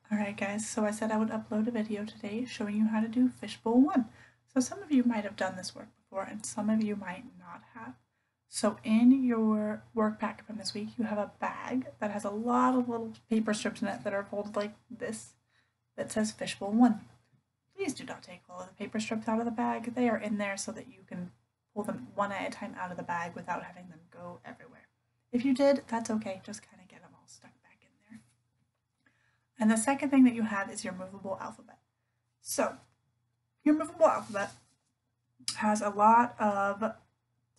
Alright guys, so I said I would upload a video today showing you how to do Fishbowl 1. So some of you might have done this work before and some of you might not have. So in your work packet from this week, you have a bag that has a lot of little paper strips in it that are folded like this that says Fishbowl 1. Please do not take all of the paper strips out of the bag. They are in there so that you can pull them one at a time out of the bag without having them go everywhere. If you did, that's okay. Just kind of get them all stuck back in there. And the second thing that you have is your movable alphabet. So your movable alphabet has a lot of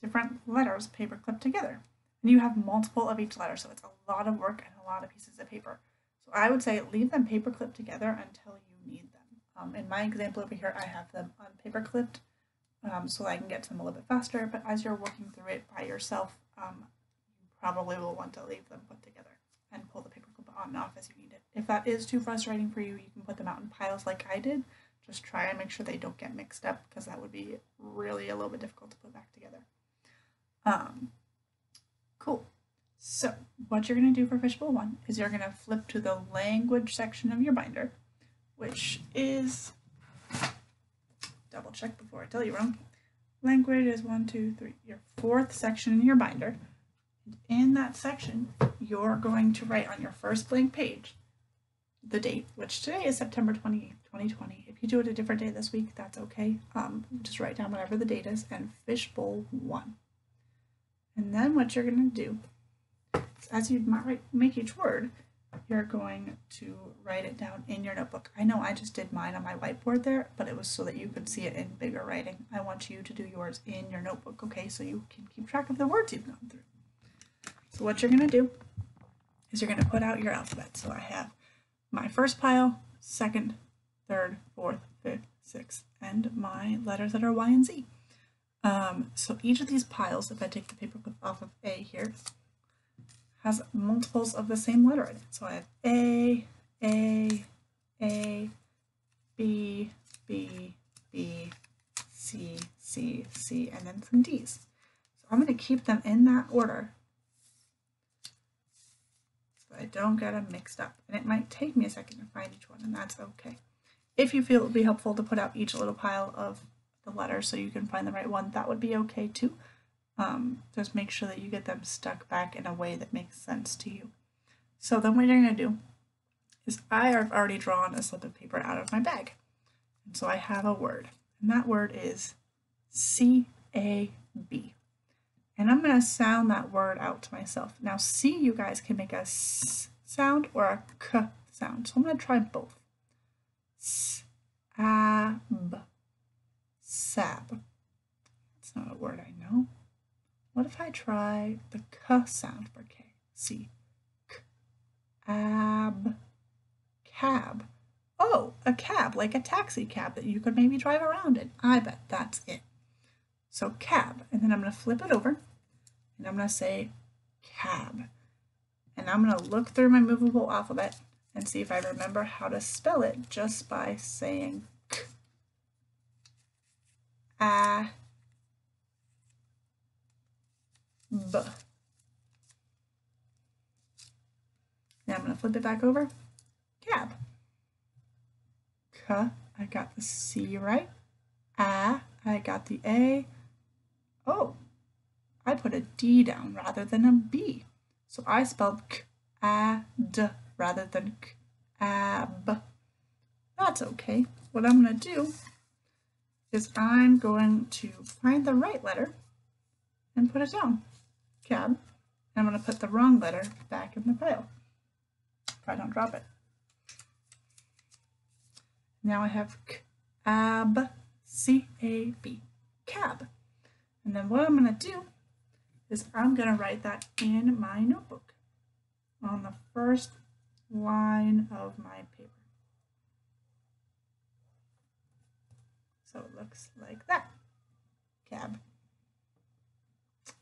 different letters paper clipped together. And you have multiple of each letter, so it's a lot of work and a lot of pieces of paper. So I would say leave them paper clipped together until you need them. In my example over here, I have them unpaper clipped so I can get to them a little bit faster, but as you're working through it by yourself, you probably will want to leave them put together and pull the paper clip on and off as you need it. If that is too frustrating for you, you can put them out in piles like I did. Just try and make sure they don't get mixed up because that would be really a little bit difficult to put back together. Cool. So what you're going to do for Fishbowl 1 is you're going to flip to the language section of your binder, which is, double check before I tell you wrong, language is 1, 2, 3, your fourth section in your binder. In that section, you're going to write on your first blank page the date, which today is September 28th, 2020. If you do it a different day this week, that's okay. Just write down whatever the date is and Fishbowl 1. And then what you're going to do is, as you make each word, you're going to write it down in your notebook. I know I just did mine on my whiteboard there, but it was so that you could see it in bigger writing. I want you to do yours in your notebook, okay, so you can keep track of the words you've gone through. So what you're going to do is you're going to put out your alphabet. So I have my first pile, second, third, fourth, fifth, sixth, and my letters that are Y and Z. So each of these piles, if I take the paper clip off of A here, has multiples of the same letter in it. So I have A, B, B, B, C, C, C, and then some D's. So I'm going to keep them in that order so I don't get them mixed up. And it might take me a second to find each one, and that's okay. If you feel it would be helpful to put out each little pile of the letters so you can find the right one, that would be okay too. Just make sure that you get them stuck back in a way that makes sense to you. So then what you're going to do is I have already drawn a slip of paper out of my bag. And so I have a word, and that word is C-A-B. And I'm going to sound that word out to myself. Now C, you guys can make a S sound or a K sound. So I'm going to try both. S-A-B. Sab. That's not a word I know. What if I try the K sound for K? C. K. Ab. Cab. Oh, a cab, like a taxi cab that you could maybe drive around in. I bet that's it. So cab, and then I'm going to flip it over, and I'm going to say cab. And I'm going to look through my movable alphabet and see if I remember how to spell it just by saying K. A. B. Now I'm going to flip it back over. Cab. K, I got the C right. A, I got the A. Oh, I put a D down rather than a B. So I spelled K-A-D rather than K-A-B. That's okay. What I'm going to do is I'm going to find the right letter and put it down. Cab. And I'm going to put the wrong letter back in the pile if I don't drop it. Now I have C-A-B, C-A-B, cab. And then what I'm going to do is I'm going to write that in my notebook on the first line of my paper. So it looks like that, cab.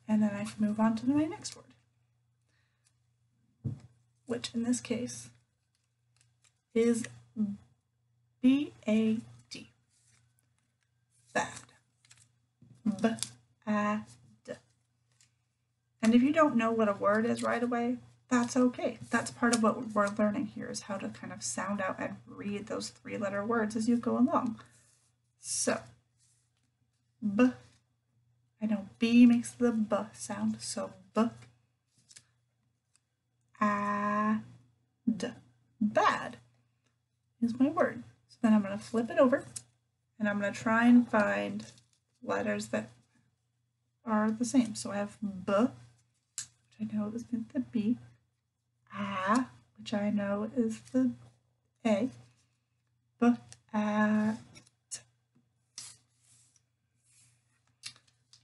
And then I can move on to my next word, which in this case is B-A-D, bad, B-A-D. And if you don't know what a word is right away, that's okay. That's part of what we're learning here, is how to kind of sound out and read those 3-letter words as you go along. So, B. I know B makes the B sound, so B. Bad is my word. So then I'm going to flip it over, and I'm going to try and find letters that are the same. So I have B, which I know is the B, A, which I know is the A, B, at.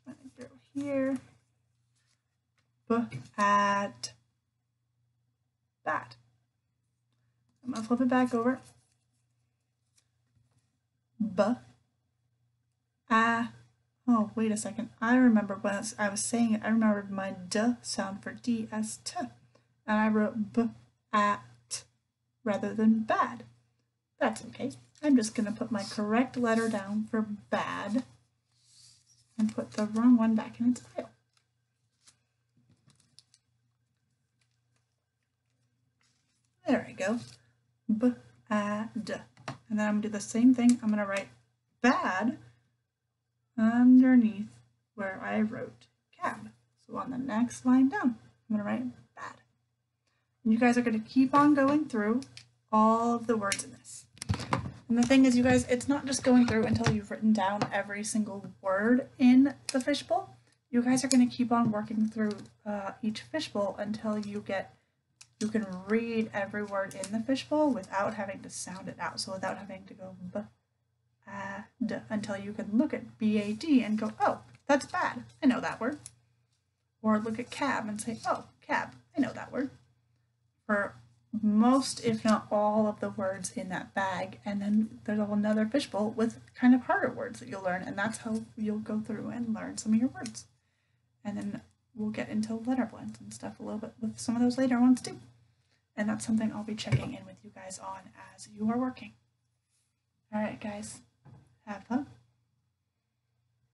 I'm going to go here, B, at, bad. I'm going to flip it back over. B, A. Oh, wait a second. I remember when I was saying it, I remembered my D sound for D as T. And I wrote B, at, rather than bad. That's okay. I'm just going to put my correct letter down for bad and put the wrong one back in its pile. There I go. B, A, D. And then I'm going to do the same thing. I'm going to write bad underneath where I wrote cab. So on the next line down, I'm going to write bad. And you guys are going to keep on going through all of the words in this. And the thing is, you guys, it's not just going through until you've written down every single word in the fishbowl. You guys are going to keep on working through each fishbowl until you can read every word in the fishbowl without having to sound it out. So without having to go b, a, d, until you can look at B-A-D and go, oh, that's bad. I know that word. Or look at cab and say, oh, cab. I know that word. For most, if not all, of the words in that bag. And then there's a whole nother fishbowl with kind of harder words that you'll learn. And that's how you'll go through and learn some of your words. And then we'll get into letter blends and stuff a little bit with some of those later ones too. And that's something I'll be checking in with you guys on as you are working. All right, guys, have fun.